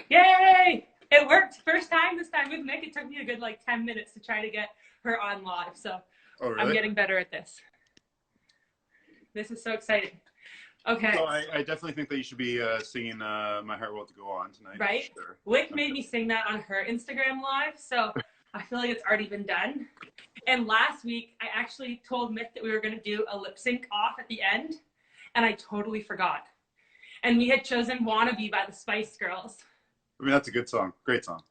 Yay! It worked. First time, this time with Nick. It took me a good 10 minutes to try to get her on live. So Oh, really? I'm getting better at this. This is so exciting. Okay. So I definitely think that you should be singing My Heart Will Go On tonight. Right? Sure. Wick made me sing that on her Instagram live. So I feel like it's already been done. And last week, I actually told Mick that we were going to do a lip sync off at the end. And I totally forgot. And we had chosen Wannabe by the Spice Girls. I mean, that's a good song. Great song.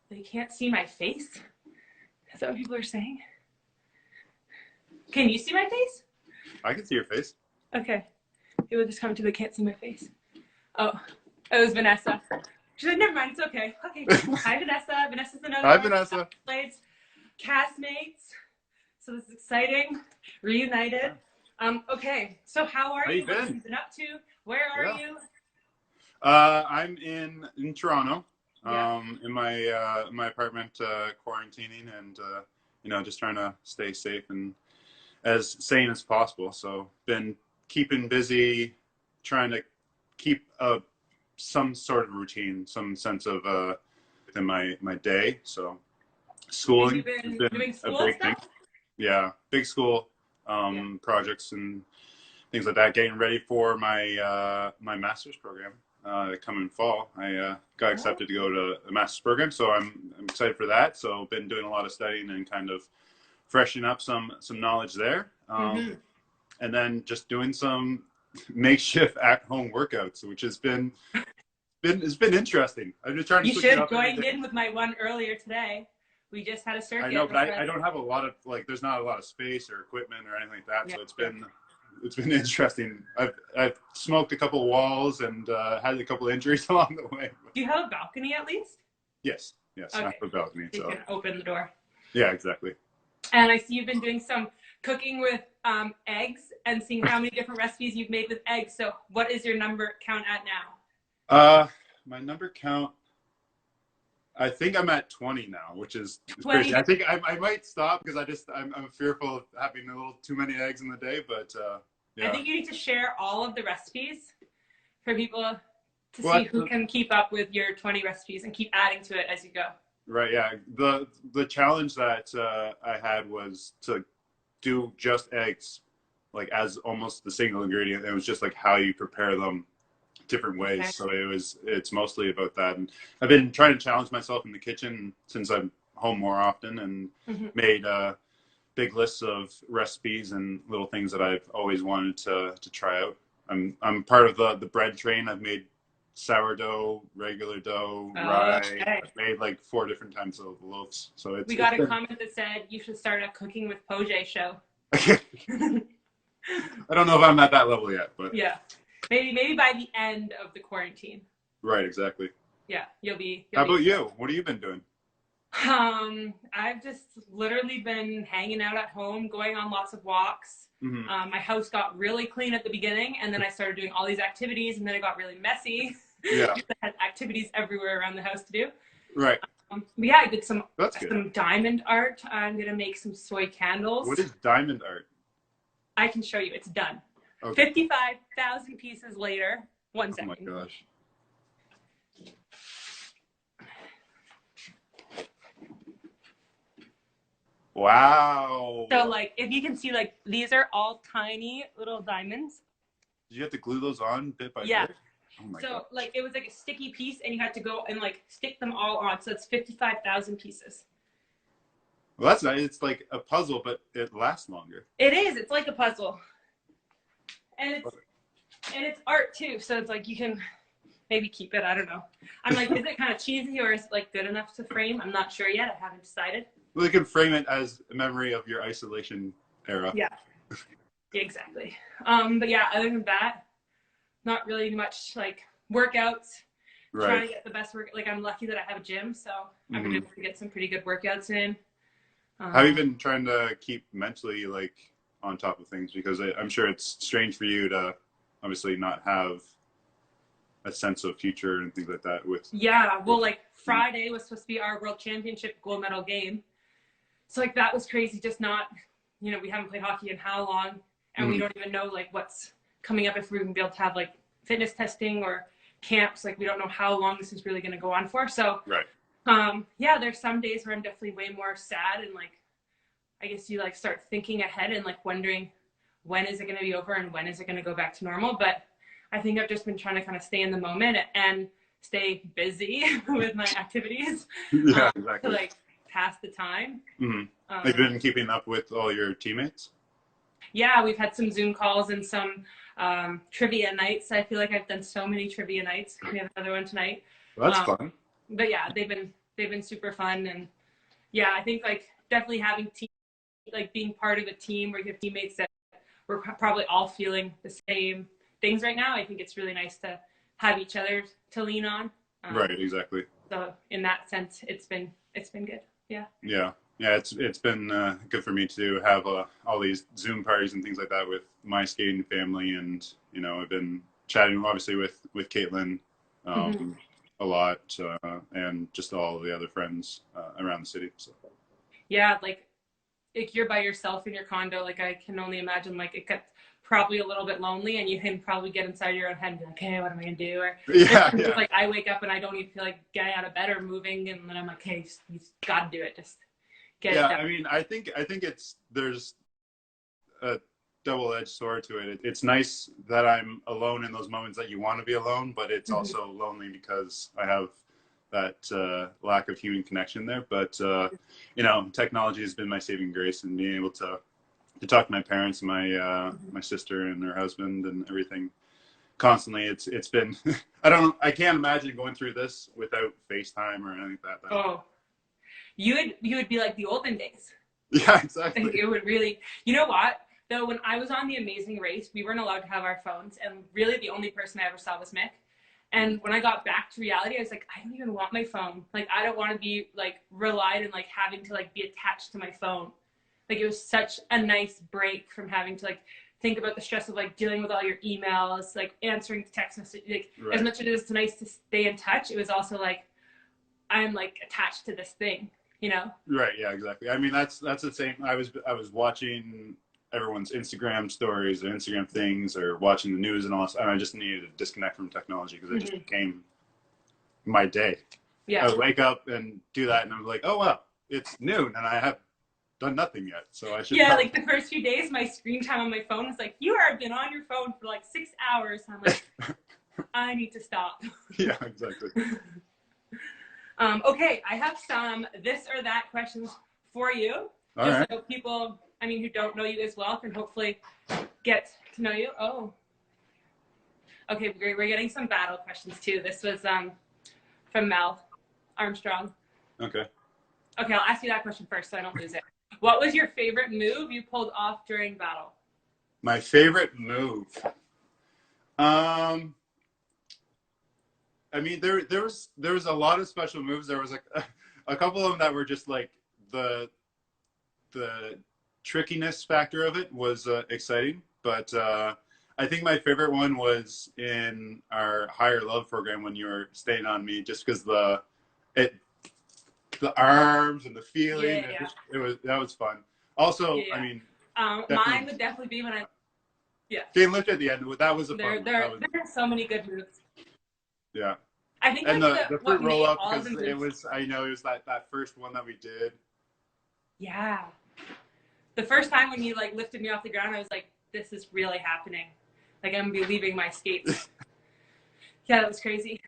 They can't see my face? Is that what people are saying? Can you see my face? I can see your face. Okay. People just come to they can't see my face. Oh, it was Vanessa. She said, never mind, it's okay. Okay. Hi, Vanessa. Vanessa's another Hi, Vanessa. Castmates. So this is exciting. Reunited. Okay. So how are you? What have you been up to? Where are you? I'm in Toronto. Yeah. In my apartment, quarantining and just trying to stay safe and as sane as possible. So been keeping busy, trying to keep some sort of routine, some sense of within my day. So schooling Have you been doing school a big stuff? thing. Yeah, big school projects and things like that. Getting ready for my my master's program coming fall. I got accepted to go to a master's program, so I'm excited for that. So been doing a lot of studying and kind of freshening up some knowledge there. And then just doing some makeshift at-home workouts, which has been interesting. I've been trying to. You should have joined in with my one earlier today. We just had a circuit. I know, but I don't have a lot of there's not a lot of space or equipment or anything like that. Yeah. So it's been interesting. I've smoked a couple of walls and had a couple of injuries along the way. Do you have a balcony at least? Yes, okay. I have a balcony, so you can open the door. Yeah, exactly. And I see you've been doing some cooking with eggs and seeing how many different recipes you've made with eggs. So what is your number count at now? My number count, I think I'm at 20 now, which is crazy. I think I might stop because I'm fearful of having a little too many eggs in the day, but yeah. I think you need to share all of the recipes for people to see who can keep up with your 20 recipes and keep adding to it as you go. Right, yeah. The challenge that I had was to do just eggs, as almost the single ingredient. It was just how you prepare them different ways. Okay. So it's mostly about that. And I've been trying to challenge myself in the kitchen since I'm home more often and made big lists of recipes and little things that I've always wanted to try out. I'm part of the bread train. I've made sourdough, regular dough, rye. Okay. I've made 4 different types of loaves. So we got a comment that said you should start a cooking with Poje show. I don't know if I'm at that level yet, but yeah, maybe by the end of the quarantine. Right, exactly. Yeah, you'll be. How about you? What have you been doing? I've just literally been hanging out at home, going on lots of walks. My house got really clean at the beginning, and then I started doing all these activities, and then it got really messy. Yeah. I had activities everywhere around the house to do. Right. But yeah, I did some diamond art. I'm gonna make some soy candles. What is diamond art? I can show you. It's done. Okay. 55,000 pieces later. 1 second. Oh my gosh. Wow. So if you can see, these are all tiny little diamonds. Did you have to glue those on bit by bit? Oh my so gosh. It was a sticky piece and you had to go and stick them all on. So it's 55,000 pieces. Well, that's nice. It's like a puzzle, but it lasts longer. It is. It's like a puzzle. And it's art too. So it's you can maybe keep it. I don't know. I'm is it kind of cheesy or is it good enough to frame? I'm not sure yet. I haven't decided. Well, you can frame it as a memory of your isolation era. Yeah, exactly. But yeah, other than that, not really much workouts. Right. Trying to get the best work. I'm lucky that I have a gym, so I've been able to get some pretty good workouts in. How have you been trying to keep mentally on top of things? Because I'm sure it's strange for you to obviously not have a sense of future and things like that. Yeah, well, Friday was supposed to be our World Championship gold medal game. So that was crazy, just not, we haven't played hockey in how long, and we don't even know what's coming up, if we're going to be able to have fitness testing or camps. Like we don't know how long this is really going to go on for. So Right. yeah, there's some days where I'm definitely way more sad, and like I guess you like start thinking ahead and like wondering when is it going to be over and when is it going to go back to normal. But I think I've just been trying to kind of stay in the moment and stay busy with my activities Yeah, to exactly. like pass the time. Mm-hmm. Have you been keeping up with all your teammates? Yeah, we've had some Zoom calls and some trivia nights. I feel like I've done so many trivia nights. We have another one tonight. Well, that's fun. But yeah, they've been super fun, and yeah, I think like definitely having like being part of a team where you have teammates that we're probably all feeling the same things right now. I think it's really nice to have each other to lean on. Right, exactly. So in that sense, it's been good. Yeah. Yeah, yeah. It's been good for me to have all these Zoom parties and things like that with my skating family, and I've been chatting obviously with Caitlin a lot, and just all of the other friends around the city. So. Yeah, like you're by yourself in your condo. Like I can only imagine like it gets probably a little bit lonely, and you can probably get inside your own head and be like, "Hey, what am I gonna do?" Or yeah. like I wake up and I don't even feel like getting out of bed or moving, and then I'm like, "Hey, you got to do it. Just get it done." I mean, I think there's a double-edged sword to it. It's nice that I'm alone in those moments that you want to be alone, but it's also lonely because I have that lack of human connection there. But technology has been my saving grace, and being able to talk to my parents, my sister and her husband, and everything constantly. It's been I can't imagine going through this without FaceTime or anything like that. Oh, you would be like the olden days. Yeah, exactly. It would really. You know what? Though when I was on The Amazing Race, we weren't allowed to have our phones, and really the only person I ever saw was Mick. And when I got back to reality, I was like, I don't even want my phone. Like, I don't want to be like relied and like having to like be attached to my phone. Like, it was such a nice break from having to like think about the stress of like dealing with all your emails, like answering text messages. Like, Right. as much as it is nice to stay in touch, it was also like I'm like attached to this thing, Right. Yeah. Exactly. I mean, that's the same. I was watching everyone's Instagram stories or Instagram things or watching the news and all this, and I just needed to disconnect from technology because it just became my day. Yeah. I would wake up and do that, and I'm like, oh wow, it's noon, and I have done nothing yet, so I should. Yeah, like the first few days, my screen time on my phone was like, you have been on your phone for like 6 hours. I'm like, I need to stop. Yeah, exactly. Okay, I have some this or that questions for you. All just right. so people, who don't know you as well can hopefully get to know you. Oh. Okay, we're getting some battle questions too. This was from Mel Armstrong. Okay. Okay, I'll ask you that question first so I don't lose it. What was your favorite move you pulled off during battle? My favorite move. I mean, there was a lot of special moves. There was like a couple of them that were just like the trickiness factor of it was exciting. But I think my favorite one was in our Higher Love program when you were staying on me, just because the arms and the feeling. Yeah. That was fun. Also, Yeah. I mean, mine would definitely be when getting lifted at the end. That was a fun. There are so many good moves. Yeah. I think And like the fruit roll up, all because the moves, it was that first one that we did. Yeah. The first time when you like lifted me off the ground, I was like, this is really happening. Like I'm gonna be leaving my skates. Yeah, that was crazy.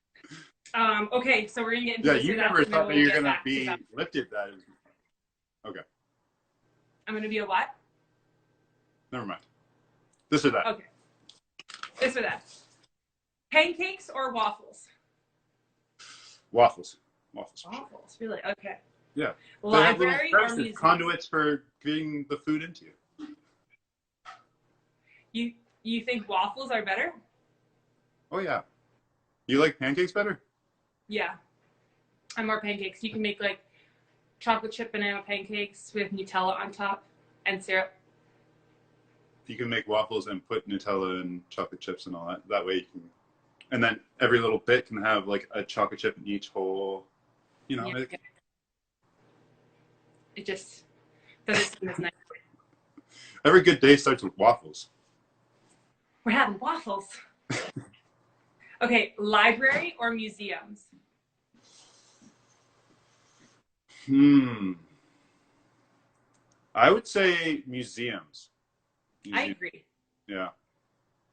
Okay, so we're gonna get into Yeah, this you or that, never and then thought that we'll you're get gonna back to be that. lifted that. Okay. I'm gonna be a what? Never mind. This or that. Okay. This or that. Pancakes or waffles? Waffles. Waffles, really? Okay. Yeah. Library or museum? museum? Conduits for getting the food into you. You think waffles are better? Oh yeah. You like pancakes better? Yeah. I'm more pancakes. You can make like chocolate chip banana pancakes with Nutella on top and syrup. You can make waffles and put Nutella and chocolate chips and all that. That way you can, and then every little bit can have like a chocolate chip in each hole. Yeah. It just doesn't seem as nice. Every good day starts with waffles. We're having waffles. Okay, library or museums? I would say museums. I Museum. agree. Yeah.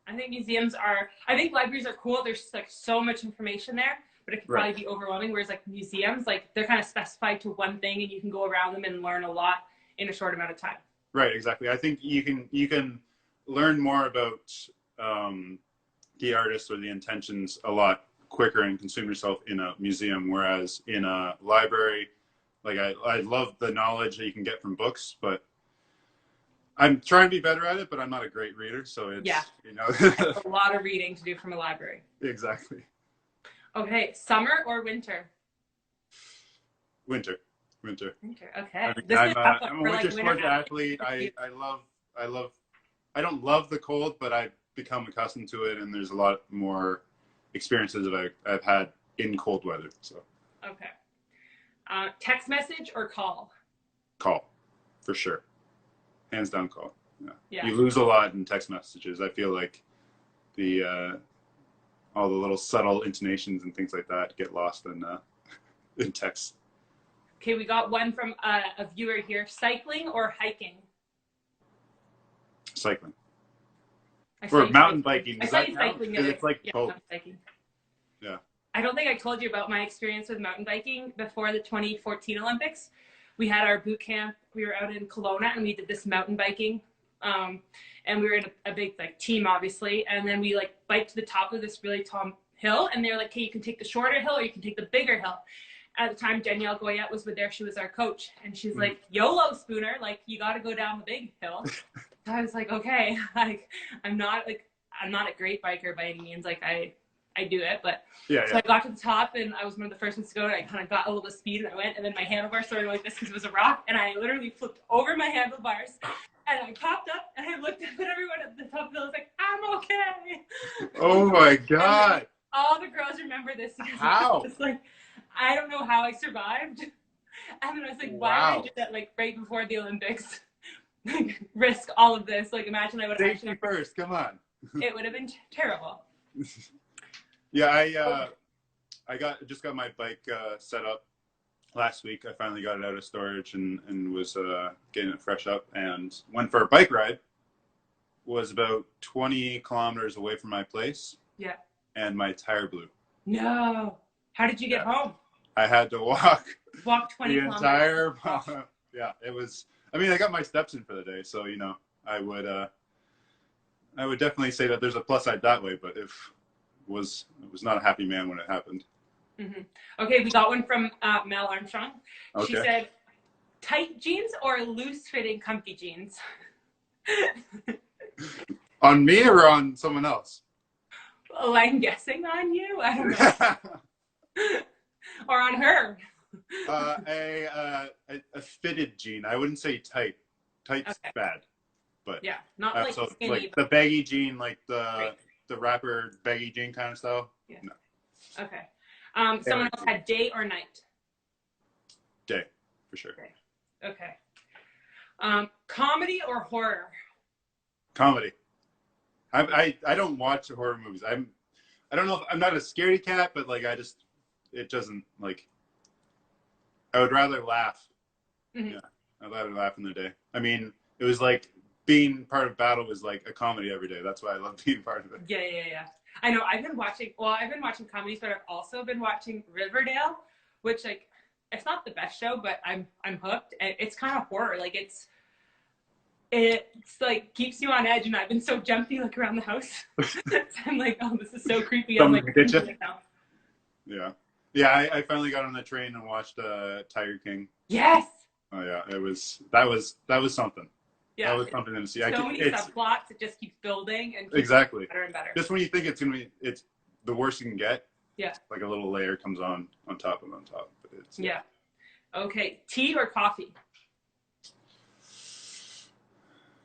I think museums are, I think libraries are cool. There's like so much information there, but it could Right. probably be overwhelming. Whereas like museums, like they're kind of specified to one thing and you can go around them and learn a lot in a short amount of time. Right. Exactly. I think you can learn more about um, the artist or the intentions a lot quicker and consume yourself in a museum, whereas in a library, like I love the knowledge that you can get from books, but I'm trying to be better at it, but I'm not a great reader, so Yeah, it's a lot of reading to do from a library. exactly. Okay, summer or winter? Winter, winter. Winter. I Okay, mean, this is a tough one I'm a for winter like winter sports athletes. athlete. I love I don't love the cold, but I've become accustomed to it, and there's a lot more experiences that I've had in cold weather. So Okay, text message or call? call, for sure, hands down call. Yeah. Yeah. You lose a lot in text messages. I feel like the all the little subtle intonations and things like that get lost in text. Okay, we got one from a viewer here. Cycling or hiking? Cycling I saw or you mountain cycling. biking. I Does saw that you count? cycling the Because other. it's like Yeah, both. mountain biking. Yeah. I don't think I told you about my experience with mountain biking before the 2014 Olympics. We had our boot camp. We were out in Kelowna and we did this mountain biking. And we were in a big like team, obviously. And then we like biked to the top of this really tall hill. And they were like, "Okay, you can take the shorter hill or you can take the bigger hill." At the time, Danielle Goyette was there. She was our coach, and she's like, "YOLO, Spooner! Like you got to go down the big hill." So I was like, "Okay, like I'm not a great biker by any means. Like I do it, but Yeah, so I got to the top and I was one of the first ones to go and I kind of got a little bit of speed and I went and then my handlebars started like this because it was a rock and I literally flipped over my handlebars and I popped up and I looked up at everyone at the top of the hill. I was like, "I'm okay." Oh my god! All the girls remember this because How? it's like I don't know how I survived. And then I was like, why did I do that like right before the Olympics? Like risk all of this. Like imagine I would have Safety first. Come on. It would have been terrible. Yeah, I just got my bike set up last week. I finally got it out of storage and was getting it fresh up and went for a bike ride. Was about 20 kilometers away from my place. Yeah. And my tire blew. No. How did you get home? I had to walk 20 the kilometers. entire. Yeah, it was. I mean, I got my steps in for the day, so I would definitely say that there's a plus side that way. But it was not a happy man when it happened. Mm-hmm. Okay, we got one from Mel Armstrong. Okay. She said, "Tight jeans or loose-fitting, comfy jeans?" On me or on someone else? Well, I'm guessing on you. I don't know. Or on her. A fitted jean. I wouldn't say tight. Tight's Okay. bad, but Yeah, not like so skinny. like the baggy jean, like the rapper baggy jean kind of style. Yeah. No. Okay. Someone else had day or night? Day, for sure. Day. Okay. Comedy or horror? Comedy. I don't watch horror movies. I don't know if I'm not a scaredy cat, but like it doesn't like. I would rather laugh. Mm-hmm. Yeah, I'd rather laugh in the day. I mean, it was like being part of battle was like a comedy every day. That's why I love being part of it. Yeah. I know. I've been watching comedies, but I've also been watching Riverdale, which like it's not the best show, but I'm hooked. And it's kind of horror. Like it's like keeps you on edge, and I've been so jumpy like around the house. I'm like, oh, this is so creepy. I'm like, Yeah. I finally got on the train and watched Tiger King. Yes. Oh yeah, that was something. Yeah, that was something to see. So many subplots. It just keeps building and keeps exactly better and better. Just when you think it's the worst you can get. Yeah. Like a little layer comes on top. But it's, yeah. Okay, tea or coffee?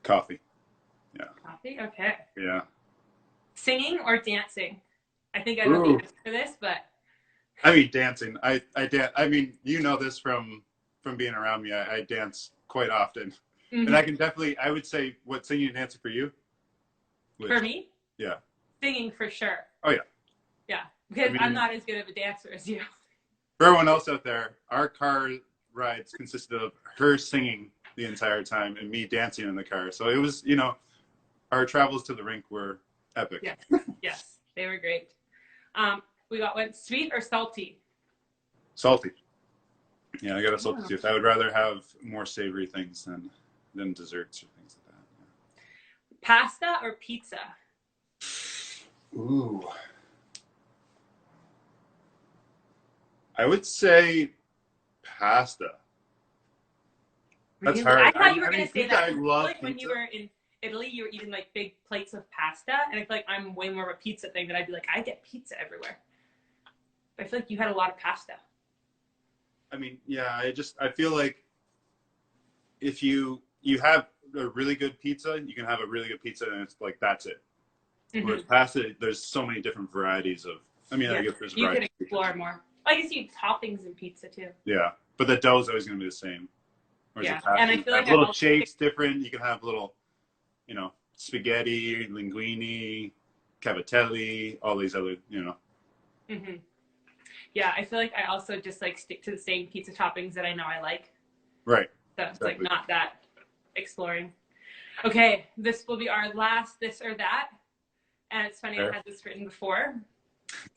Coffee. Yeah. Coffee. Okay. Yeah. Singing or dancing? I think I know the answer for this, but. I mean, dancing. I dance. I mean, you know this from being around me. I dance quite often, and I can definitely. I would say, what singing and dancing for you? For me? Yeah. Singing for sure. Oh yeah. Yeah, Because I mean, I'm not as good of a dancer as you. for everyone else out there, our car rides consisted of her singing the entire time and me dancing in the car. So it was, our travels to the rink were epic. Yes, yes, they were great. We got one, sweet or salty? Salty. Yeah, I got a salty Oh. tooth. I would rather have more savory things than desserts or things like that. Pasta or pizza? Ooh. I would say pasta. That's Really? hard. I thought you were going to say pizza, that. I love Like when you pizza. were in Italy, you were eating like big plates of pasta, and I feel like I'm way more of a pizza thing. That I'd be like, I get pizza everywhere. But I feel like you had a lot of pasta. I mean, yeah, I feel like if you have a really good pizza, you can have a really good pizza, and it's like that's it. Mm-hmm. Whereas pasta, there's so many different varieties of. I mean, Yeah. I guess there's You varieties. could explore more. I guess you eat toppings in pizza too. Yeah, but the dough is always going to be the same. Whereas Yeah, a pasta, and I you feel have like little shapes different. You can have little, spaghetti, linguine, cavatelli, all these other, Mm-hmm. Yeah, I feel like I also just like stick to the same pizza toppings that I know I like. Right. So it's Exactly. like not that exploring. Okay, this will be our last this or that. And it's funny, I had this written before.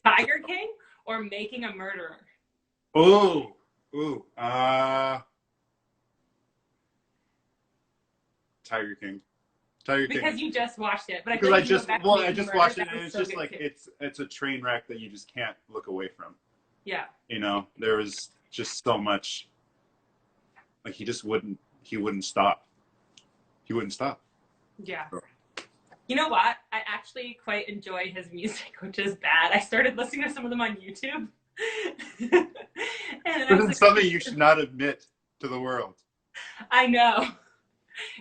Tiger King or Making a Murderer? Ooh. Tiger King. Because you just watched it, but because I I feel like I just watched it, and it's so just like too. it's a train wreck that you just can't look away from. Yeah. There was just so much. Like he wouldn't stop. He wouldn't stop. Yeah. You know what? I actually quite enjoy his music, which is bad. I started listening to some of them on YouTube. And This is something you should not admit to the world. I know.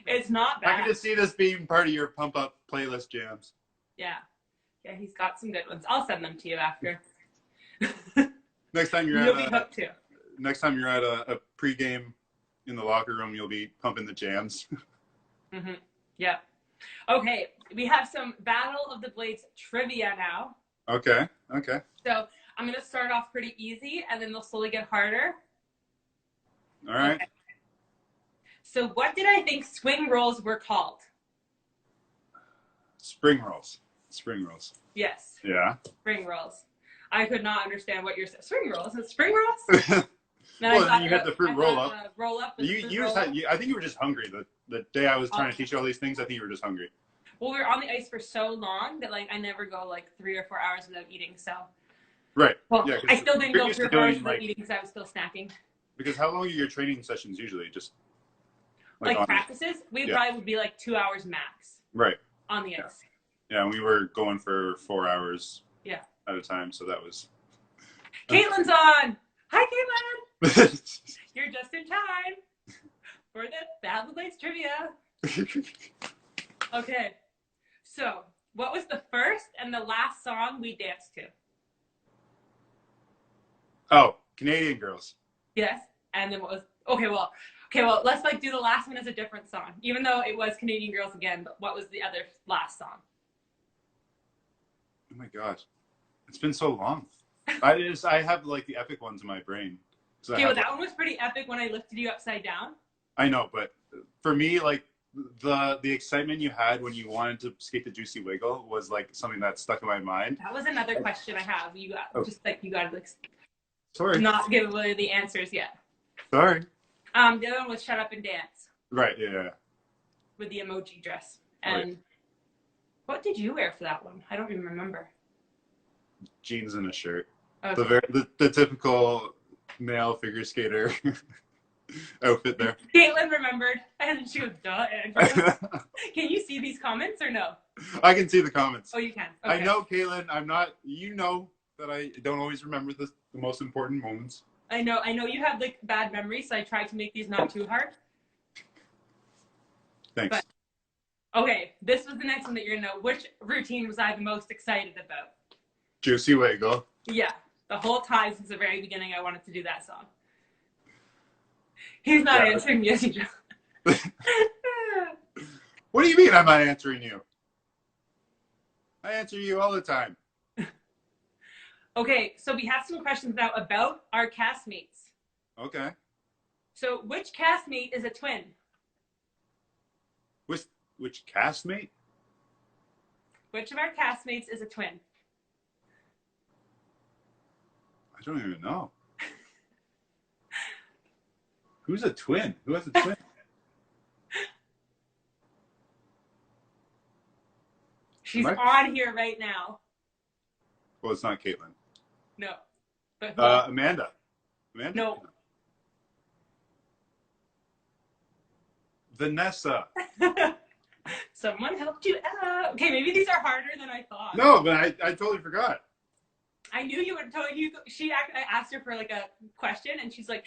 It's not bad. I can just see this being part of your pump up playlist jams. Yeah. Yeah, he's got some good ones. I'll send them to you after. Next time you're You'll be hooked too. Next time you're at a pregame in the locker room, you'll be pumping the jams. Mm-hmm. Yeah. Okay, we have some Battle of the Blades trivia now. Okay. So I'm going to start off pretty easy, and then they'll slowly get harder. All right. Okay. So what did I think swing rolls were called? Spring rolls. Yes. Yeah. Spring rolls. I could not understand what you're saying. Spring rolls? Is it spring rolls? Well, you had the fruit roll up. Roll up. I think you were just hungry. The day I was trying to teach you all these things, I think you were just hungry. Well, we were on the ice for so long that I never go 3 or 4 hours without eating. So. Right. Well, yeah, I still didn't go 3 or 4 hours without eating because I was still snacking. Because how long are your training sessions usually? Just practices? We probably would be 2 hours max. Right. On the ice. Yeah, and we were going for 4 hours. Yeah. At a time, so that was. Caitlin's on. Hi, Caitlin. You're just in time for the Battle of the Blades trivia. Okay. So, what was the first and the last song we danced to? Oh, Canadian Girls. Yes. And then what was... Okay, well, let's do the last one as a different song. Even though it was Canadian Girls again, but what was the other last song? Oh my gosh. It's been so long. I have the epic ones in my brain. Okay, well, that one was pretty epic when I lifted you upside down. I know, but for me, the excitement you had when you wanted to skate the Juicy Wiggle was something that stuck in my mind. That was another question I have. You got you got to Sorry. Not give away the answers yet. Sorry. The other one was Shut Up and Dance. Right. Yeah. With the emoji dress. And what did you wear for that one? I don't even remember. Jeans and a shirt. Okay. The typical male figure skater outfit there. Caitlin remembered, and she goes, duh. Can you see these comments or no? I can see the comments. Oh, you can. Okay. I know, Caitlin. I'm not. You know that I don't always remember the most important moments. I know you have bad memories, so I tried to make these not too hard. Thanks. But, okay, this was the next one that you're gonna know. Which routine was I the most excited about? Juicy Wiggle. Yeah, the whole time since the very beginning, I wanted to do that song. He's not answering me, is he? What do you mean I'm not answering you? I answer you all the time. Okay, so we have some questions now about our castmates. Okay. So which castmate is a twin? Which castmate? Which of our castmates is a twin? I don't even know. Who's a twin? Who has a twin? She's on here right now. Well, it's not Caitlin. No. But who Amanda. Amanda? No. Vanessa. Someone helped you out. Okay, maybe these are harder than I thought. No, but I totally forgot. I knew you would totally. I asked her for like a question, and she's like,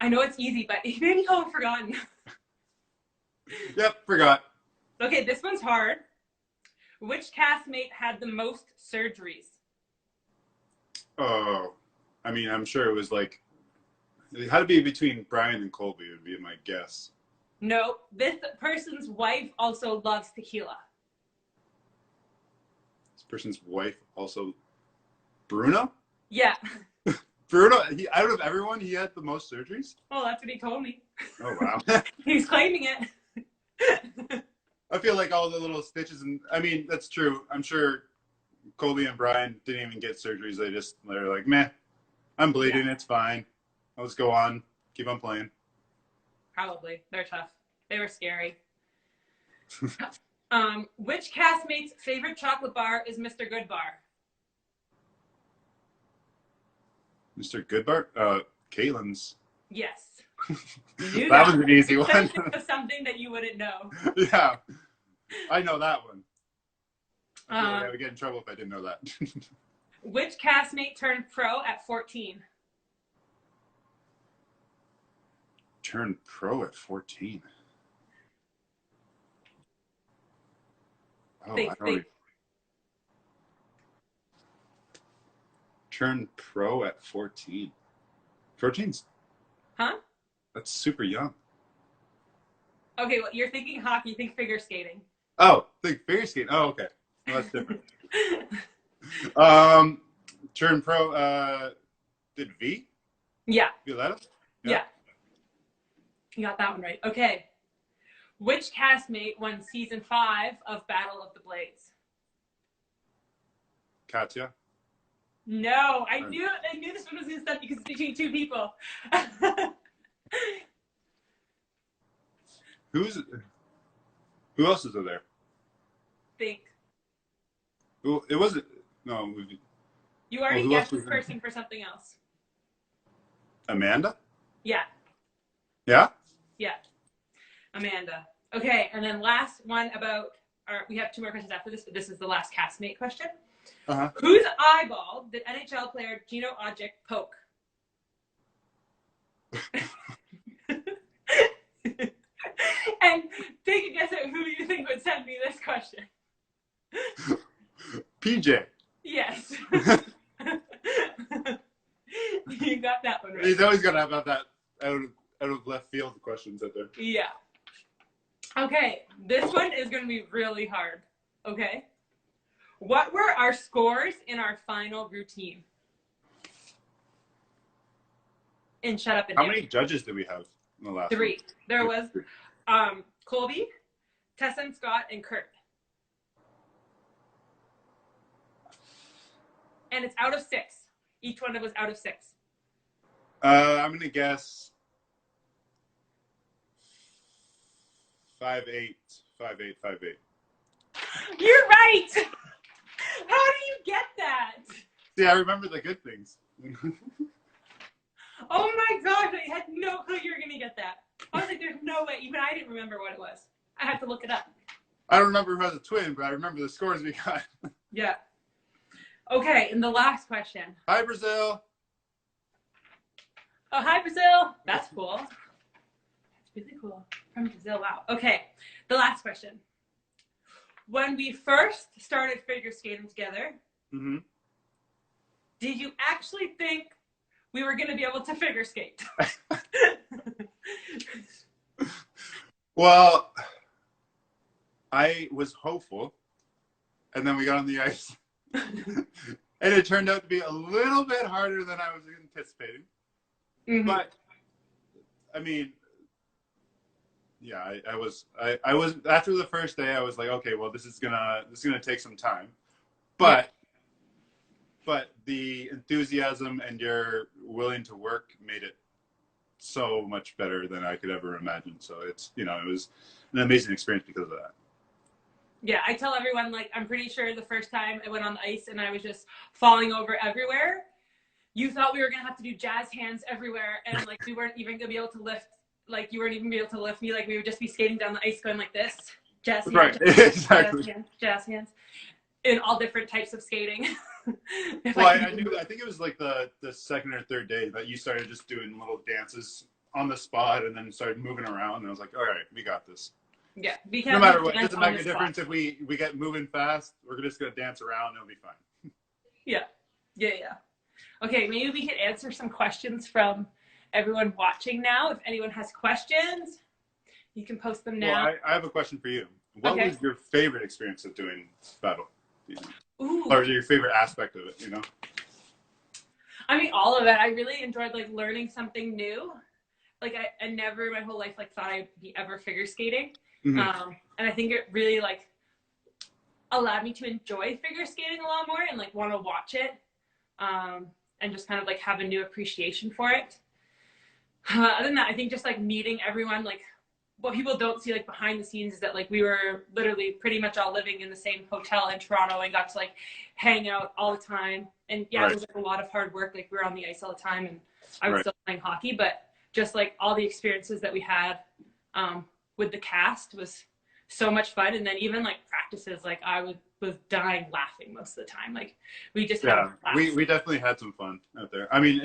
"I know it's easy, but maybe you'll have forgotten." Yep, forgot. Okay, this one's hard. Which castmate had the most surgeries? Oh, I mean, I'm sure it was like, it had to be between Brian and Colby, would be my guess. No, this person's wife also loves tequila. This person's wife also, Bruno? Yeah. Bruno, out of everyone, he had the most surgeries? Well, that's what he told me. Oh, wow. He's claiming it. I feel like all the little stitches, and I mean, that's true. I'm sure Colby and Brian didn't even get surgeries. They're like, meh, I'm bleeding. Yeah. It's fine. I'll just go on, keep on playing. Probably. They're tough. They were scary. Which castmate's favorite chocolate bar is Mr. Goodbar? Mr. Goodbar? Caitlin's. Yes. That was an easy one. It was something that you wouldn't know. Yeah. I know that one. I feel like I would get in trouble if I didn't know that. Which castmate turned pro at 14? Turned pro at 14. Oh, I don't. Turned pro at 14. 14's. Huh? That's super young. Okay, well, you're thinking hockey. Think figure skating. Oh, think figure skating. Oh, okay. Well, that's different. Turned pro. Did V? Yeah. Violetta? Yeah. You got that one right. Okay. Which castmate won season 5 of Battle of the Blades? Katya. No, I knew this one was going to stop because it's between two people. Who else is there? Think. Well, it wasn't. No. You already guessed this person for something else. Amanda? Yeah. Yeah? Yeah. Amanda. Okay, and then last one about we have 2 more questions after this, but this is the last castmate question. Uh-huh. Whose eyeball did NHL player Gino Odjick poke? And take a guess at who you think would send me this question. PJ. Yes. You got that one right. He's always going to have that out of left field questions out there. Yeah. Okay, this one is going to be really hard. Okay? What were our scores in our final routine? And shut up and How many judges did we have in the last 3. one? There was Colby, Tessa and Scott, and Kurt. And it's out of 6. Each one of us out of 6. I'm going to guess 5-8. 5-8, 5-8. You're right! How do you get that? See, I remember the good things. Oh my gosh, I had no clue you were going to get that. I was like, there's no way. Even I didn't remember what it was. I had to look it up. I don't remember who has a twin, but I remember the scores we got. Yeah. Okay, and the last question. Hi, Brazil. Oh, hi, Brazil. That's cool. That's really cool. From Brazil, wow. Okay, the last question. When we first started figure skating together, did you actually think we were going to be able to figure skate? Well, I was hopeful, and then we got on the ice, And it turned out to be a little bit harder than I was anticipating. Mm-hmm. But I mean, yeah, I was after the first day I was like, okay, well this is gonna take some time. But the enthusiasm and your willing to work made it so much better than I could ever imagine. So it's, it was an amazing experience because of that. Yeah, I tell everyone, like, I'm pretty sure the first time I went on the ice and I was just falling over everywhere, you thought we were going to have to do jazz hands everywhere. And, like, we weren't even going to be able to lift, like, you weren't even going to be able to lift me. Like, we would just be skating down the ice going like this. Jazz hands. Right, jazz, exactly. Jazz hands. In all different types of skating. Well, I knew, I think it was like the second or third day that you started just doing little dances on the spot and then started moving around. And I was like, all right, we got this. Yeah, no matter what, it doesn't make a difference if we get moving fast. We're just gonna dance around and it'll be fine. Yeah. Okay, maybe we could answer some questions from everyone watching now. If anyone has questions, you can post them now. Well, I have a question for you. What was your favorite experience of doing battle? Ooh. Or your favorite aspect of it? I mean, all of it. I really enjoyed like learning something new. Like I never in my whole life like thought I'd be ever figure skating. Mm-hmm. And I think it really like allowed me to enjoy figure skating a lot more and like want to watch it, and just kind of like have a new appreciation for it. Other than that, I think just like meeting everyone, like what people don't see like behind the scenes is that like we were literally pretty much all living in the same hotel in Toronto and got to like hang out all the time. And yeah, It was like a lot of hard work. Like we were on the ice all the time and I was still playing hockey, but just like all the experiences that we had with the cast was so much fun. And then even like practices, like I was dying laughing most of the time. Like we just had we definitely had some fun out there. I mean,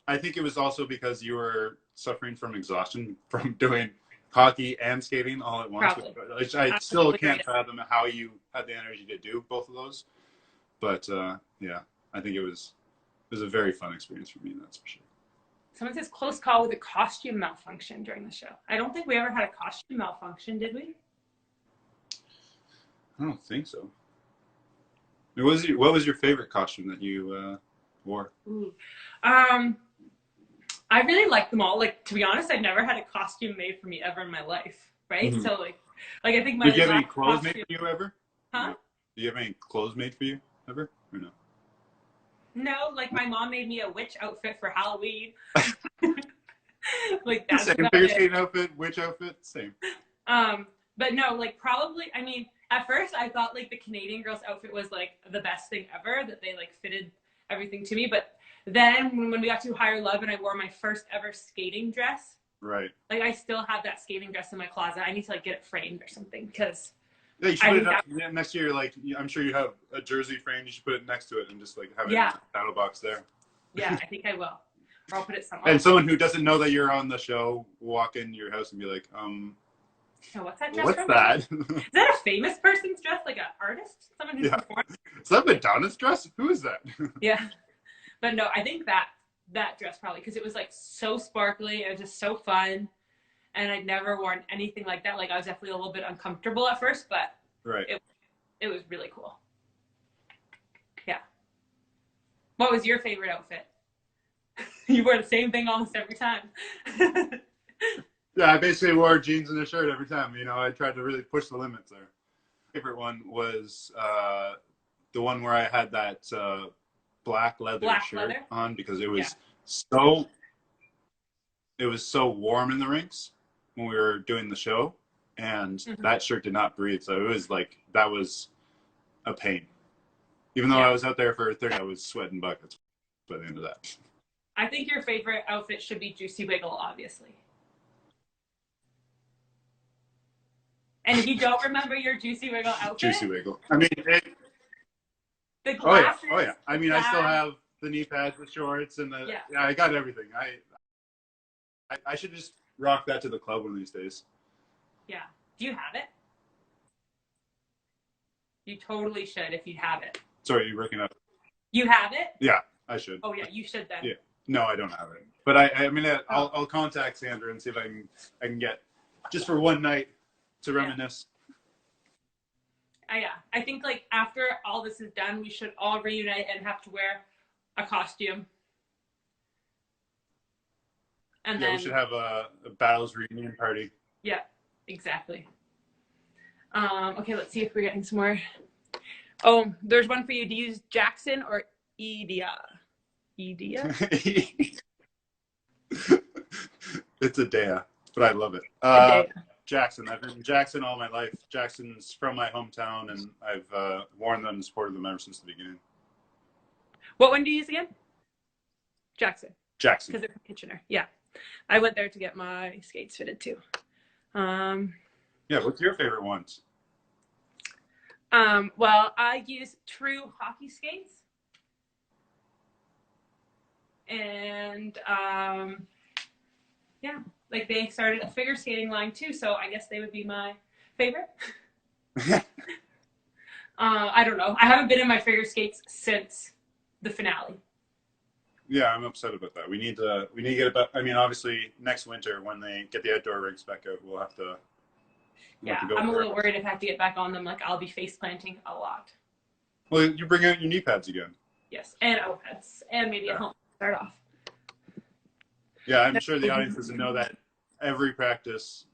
I think it was also because you were suffering from exhaustion from doing hockey and skating all at once. Which I still can't fathom how you had the energy to do both of those. But yeah, I think it was a very fun experience for me. That's for sure. Someone says close call with a costume malfunction during the show. I don't think we ever had a costume malfunction, did we? I don't think so. What was your favorite costume that you wore? Ooh. I really liked them all. Like, to be honest, I've never had a costume made for me ever in my life, right? Mm-hmm. So, like I think my Did you have any clothes made for you ever? Huh? No. Do you have any clothes made for you ever, or no? No, like my mom made me a witch outfit for Halloween. Like that's same figure skating outfit, witch outfit, same. But no, like probably. I mean, at first I thought like the Canadian girl's outfit was like the best thing ever. That they like fitted everything to me, but then when we got to Higher Love and I wore my first ever skating dress, right? Like I still have that skating dress in my closet. I need to like get it framed or something because. Yeah, you should put it up next year. Like I'm sure you have a jersey frame. You should put it next to it and just like have it in the battle box there. Yeah, I think I will. Or I'll put it somewhere. And someone who doesn't know that you're on the show walk in your house and be like, so what's that dress? What's that? Is that a famous person's dress? Like an artist? Someone who's performed? Is that Madonna's dress? Who is that? Yeah. But no, I think that dress probably because it was like so sparkly. It was just so fun. And I'd never worn anything like that. Like I was definitely a little bit uncomfortable at first, but it was really cool. Yeah. What was your favorite outfit? You wore the same thing almost every time. Yeah, I basically wore jeans and a shirt every time. I tried to really push the limits there. My favorite one was the one where I had that black leather shirt on because it was so warm in the rinks when we were doing the show, and that shirt did not breathe. So it was like that was a pain. Even though I was out there for 30, I was sweating buckets by the end of that. I think your favorite outfit should be Juicy Wiggle, obviously. And if you don't remember your Juicy Wiggle outfit, Juicy Wiggle. I mean, the glasses. Oh yeah. I mean, I still have the knee pads, the shorts, and I got everything. I should just rock that to the club one of these days. Yeah. Do you have it? You totally should if you have it. Sorry, you're breaking up. You have it? Yeah, I should. Oh yeah, you should then. Yeah. No, I don't have it. But I mean, I'll contact Sandra and see if I can get just for one night to reminisce. Yeah, I think like after all this is done, we should all reunite and have to wear a costume. And Yeah, we then, should have a battles reunion party. yeah, exactly. Okay, let's see if we're getting some more. Oh, there's one for you. Do you use Jackson or Edia? Edia? It's a day, but I love it. Edea. Jackson. I've been in Jackson all my life. Jackson's from my hometown, and I've worn them and supported them ever since the beginning. What one do you use again? Jackson. Jackson. Because they're from Kitchener. Yeah. I went there to get my skates fitted too. Yeah, what's your favorite ones? Well, I use True hockey skates. And yeah, like they started a figure skating line too, so I guess they would be my favorite. I don't know. I haven't been in my figure skates since the finale. Yeah, I'm upset about that. We need to get it back. I mean, obviously, next winter when they get the outdoor rinks back out, we'll have to. Yeah, I'm a little worried if I have to get back on them. Like I'll be face planting a lot. Well, you bring out your knee pads again. Yes, and O-pads, and maybe a helmet to start off. Yeah, I'm sure the audience doesn't know that every practice,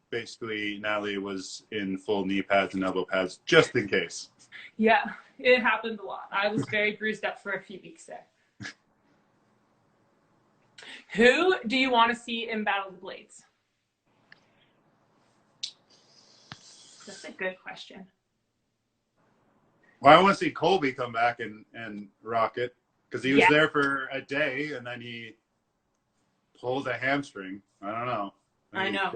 basically, Natalie was in full knee pads and elbow pads just in case. Yeah, it happened a lot. I was very bruised up for a few weeks there. Who do you want to see in Battle of the Blades? That's a good question. Well, I want to see Colby come back and rock it because he was there for a day and then he pulled a hamstring. I don't know. I know.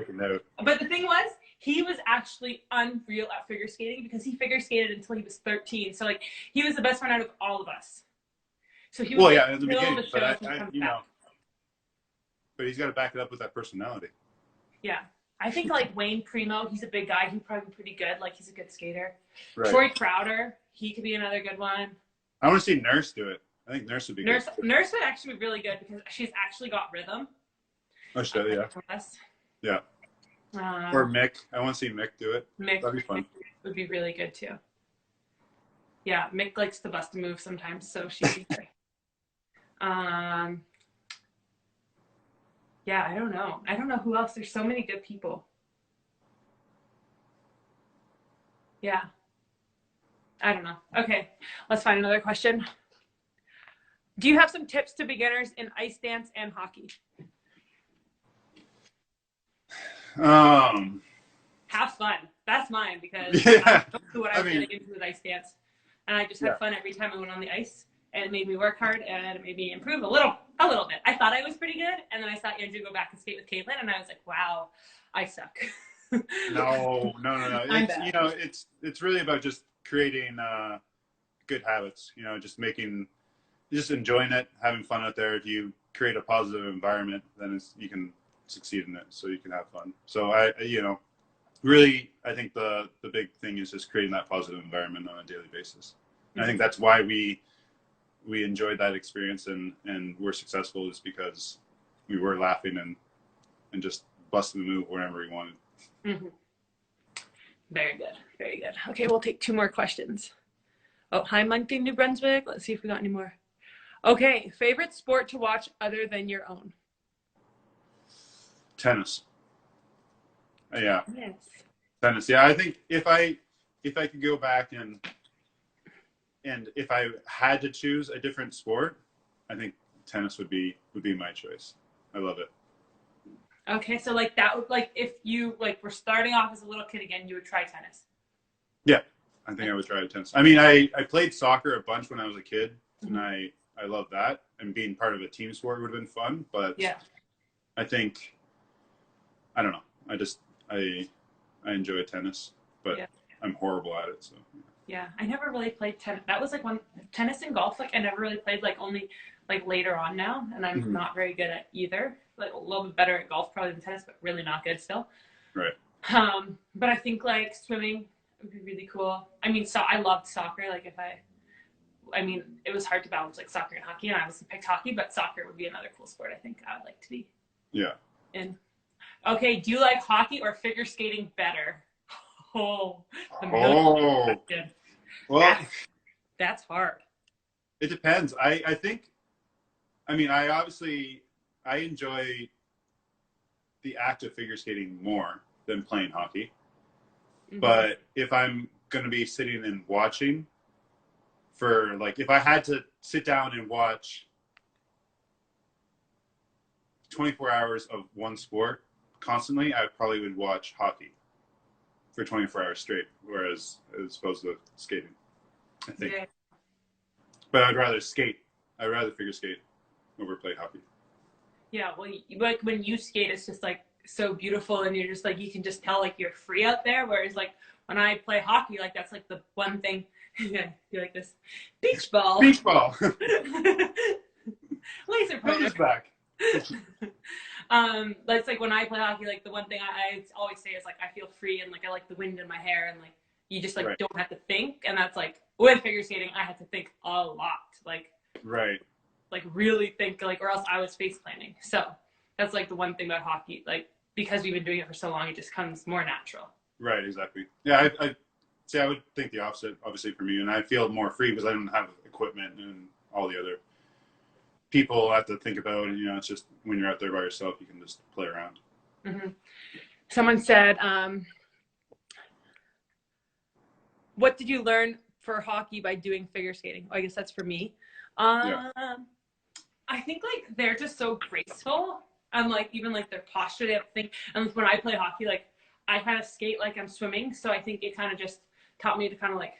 But the thing was, he was actually unreal at figure skating because he figure skated until he was 13. So like he was the best one out of all of us. So he was in the beginning, but he's got to back it up with that personality. Yeah. I think like Wayne Primo, he's a big guy. He'd probably be pretty good. Like he's a good skater. Right. Troy Crowder, he could be another good one. I want to see Nurse do it. I think Nurse would be good. Nurse would actually be really good because she's actually got rhythm. Oh, she does, yeah. Or Mick. I want to see Mick do it. That'd be fun. Mick would be really good too. Yeah, Mick likes to bust a move sometimes, so she'd be great. Yeah, I don't know. I don't know who else. There's so many good people. Yeah. I don't know. Okay, let's find another question. Do you have some tips to beginners in ice dance and hockey? Have fun. That's mine because I don't know what I was getting into with ice dance. And I just had fun every time I went on the ice. And it made me work hard and it made me improve a little bit. I thought I was pretty good. And then I saw Andrew go back and skate with Caitlin and I was like, wow, I suck. No. It's really about just creating good habits, just enjoying it, having fun out there. If you create a positive environment, then you can succeed in it, so you can have fun. So I think the big thing is just creating that positive environment on a daily basis. And I think that's why we enjoyed that experience and were successful, is because we were laughing and just busting the move whenever we wanted. Mm-hmm. Very good. Very good. Okay, we'll take 2 more questions. Oh, hi, Moncton, New Brunswick. Let's see if we got any more. Okay, favorite sport to watch other than your own? Tennis. Yeah. Yes. Tennis. Yeah, I think if I could go back and if I had to choose a different sport, I think tennis would be my choice. I love it. Okay, so like that would, like if you were starting off as a little kid again, you would try tennis. Yeah, I think I would try tennis. I mean, I played soccer a bunch when I was a kid, and I love that. And being part of a team sport would have been fun. But yeah, I think, I don't know. I enjoy tennis, but I'm horrible at it. So. Yeah, I never really played tennis. That was like tennis and golf. Like I never really played. Like only like later on now, and I'm not very good at either. Like a little bit better at golf probably than tennis, but really not good still. Right. But I think like swimming would be really cool. I mean, so I loved soccer. Like I mean, it was hard to balance like soccer and hockey, and I obviously picked hockey, but soccer would be another cool sport I think I would like to be in. Okay, do you like hockey or figure skating better? Oh, the million Oh, question. well, That's hard. it depends. I think, I mean, I enjoy the act of figure skating more than playing hockey. Mm-hmm. But if I'm going to be sitting and watching for like, if I had to sit down and watch 24 hours of one sport constantly, I probably would watch hockey for 24 hours straight, whereas as opposed to skating, I think. Yeah. But I'd rather skate. I'd rather figure skate over play hockey. Yeah. Well, like when you skate, it's just like so beautiful, and you're just like you can just tell like you're free out there. Whereas like when I play hockey, like that's like the one thing. Yeah, you like this beach ball. Beach ball. Laser Notice pointer. back. That's like when I play hockey, like the one thing I always say is like I feel free and like I like the wind in my hair and like you just like Right. don't have to think, and that's like with figure skating I had to think a lot, Right. like really think, like or else I was face planting. So that's like the one thing about hockey, like because we've been doing it for so long, it just comes more natural. Right. Exactly. Yeah. I see. I would think the opposite, obviously, for me, and I feel more free because I don't have equipment and all the other people have to think about. And it's just when you're out there by yourself, you can just play around. Mm-hmm. Someone said, what did you learn for hockey by doing figure skating? I guess that's for me. Yeah. I think like they're just so graceful and like even like their posture, they have to think. And when I play hockey, like I kind of skate like I'm swimming, so I think it kind of just taught me to kind of like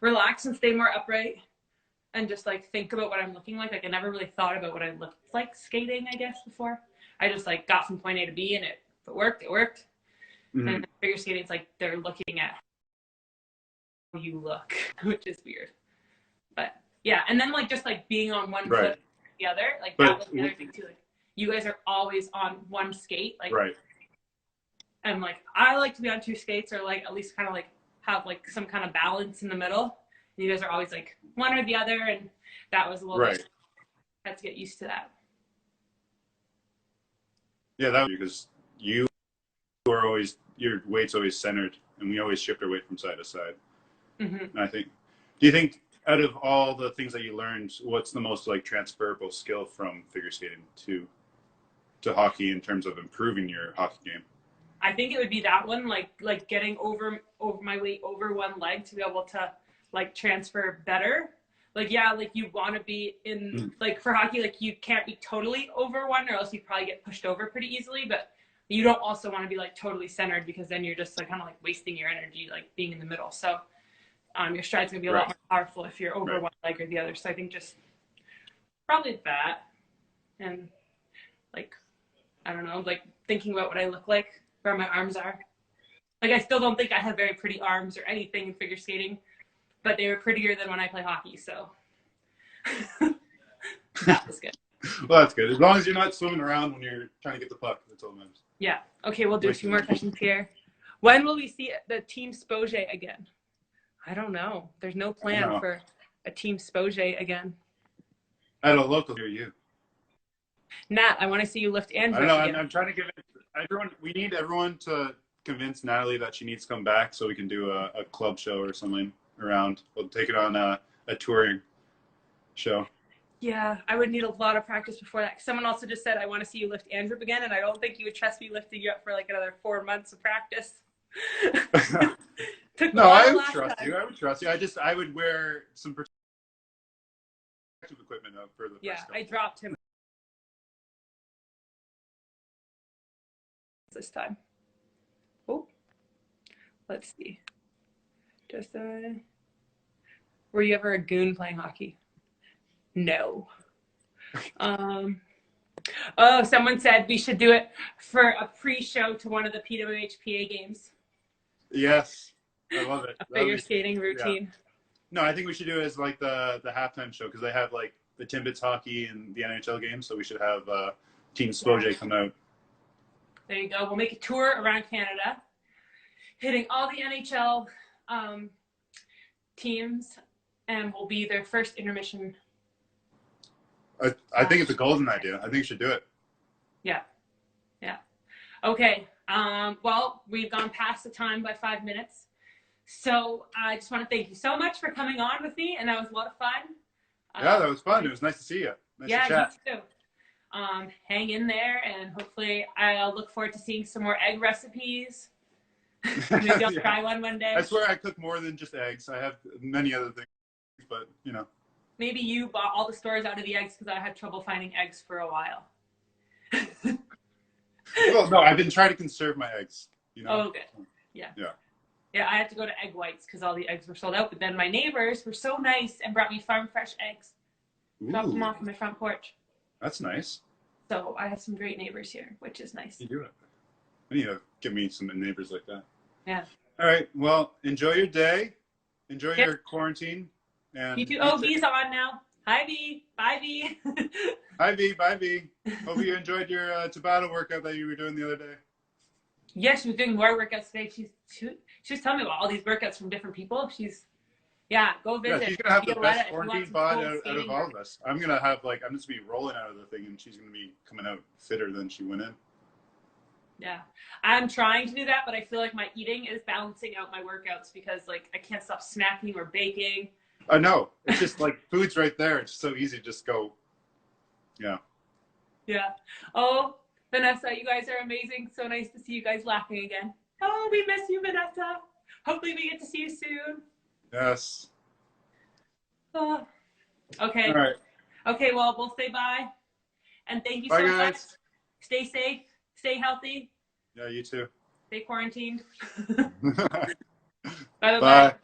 relax and stay more upright and just like think about what I'm looking like. Like I never really thought about what I looked like skating, I guess, before. I just like got from point A to B, and if it worked, it worked. Mm-hmm. And figure skating, it's like they're looking at how you look, which is weird. But yeah, and then like just like being on one Right. foot the other, like that But was the other thing too. Like you guys are always on one skate, like right. and like I like to be on two skates or like at least kind of like have like some kind of balance in the middle. And you guys are always like one or the other, and that was a little Right. bit. I had to get used to that. Yeah, that was because you are always your weight's always centered, and we always shift our weight from side to side. Mm-hmm. And I think, do you think out of all the things that you learned, what's the most like transferable skill from figure skating to hockey in terms of improving your hockey game? I think it would be that one, like getting over my weight over one leg to be able to like transfer better. Like yeah, like you want to be in like for hockey, like you can't be totally over one, or else you probably get pushed over pretty easily. But you don't also want to be like totally centered because then you're just like kind of like wasting your energy, like being in the middle. So your stride's gonna be a lot more powerful if you're over one leg or the other. So I think just probably that, and like I don't know, like thinking about what I look like, where my arms are. Like I still don't think I have very pretty arms or anything in figure skating, but they were prettier than when I play hockey. So that was good. Well, that's good. As long as you're not swimming around when you're trying to get the puck, that's all that matters. Yeah. Okay, we'll do a few more questions here. When will we see the team Poje again? I don't know. There's no plan for a team Poje again. At a local near you. Nat, I want to see you lift Andrew. I don't know. I'm trying to convince everyone. We need everyone to convince Natalie that she needs to come back so we can do a club show or something around. We'll take it on a touring show. Yeah, I would need a lot of practice before that. Someone also just said, I want to see you lift Andrew again, and I don't think you would trust me lifting you up for like another 4 months of practice. No, I would trust you. I would trust you. I would wear some protective equipment up for the first couple. I dropped him this time. Oh, let's see. Just were you ever a goon playing hockey? No. Oh, someone said we should do it for a pre-show to one of the PWHPA games. Yes, I love it. A figure skating routine. Yeah. No, I think we should do it as like the halftime show because they have like the Timbits hockey and the NHL games, so we should have Team Poje come out. There you go. We'll make a tour around Canada, hitting all the NHL teams, and we'll be their first intermission. I think it's a golden idea. I think you should do it. Yeah. Yeah. Okay. Well, we've gone past the time by 5 minutes. So I just want to thank you so much for coming on with me, and that was a lot of fun. Yeah, that was fun. It was nice to see you. Nice to chat. You too. Hang in there, and hopefully I'll look forward to seeing some more egg recipes. Maybe I'll try one day. I swear I cook more than just eggs. I have many other things, but you know. Maybe you bought all the stores out of the eggs because I had trouble finding eggs for a while. Well, no, I've been trying to conserve my eggs. You know. Oh, good. Yeah. Yeah, I had to go to egg whites because all the eggs were sold out. But then my neighbors were so nice and brought me farm fresh eggs. Dropped them off on my front porch. That's nice. So I have some great neighbors here, which is nice. You do it. I need to give me some neighbors like that. Yeah. All right. Well, enjoy your day. Enjoy your quarantine. And you too. Oh, B's on now. Hi, B. Bye, B. Hi, B. Bye, B. Hope you enjoyed your Tabata workout that you were doing the other day. Yeah, she was doing more workouts today. She was telling me about all these workouts from different people. Go visit. Yeah, she's gonna have the best quarantine bod out of all of us. I'm gonna have I'm just gonna be rolling out of the thing, and she's gonna be coming out fitter than she went in. Yeah, I'm trying to do that, but I feel like my eating is balancing out my workouts because I can't stop snacking or baking. I know. It's just food's right there. It's so easy to just go. Yeah. Yeah. Oh, Vanessa, you guys are amazing. So nice to see you guys laughing again. Oh, we miss you, Vanessa. Hopefully we get to see you soon. Yes. Oh. Okay. All right. Okay, well, we'll say bye. And thank you so much. Stay safe. Stay healthy. Yeah, you too. Stay quarantined. Bye.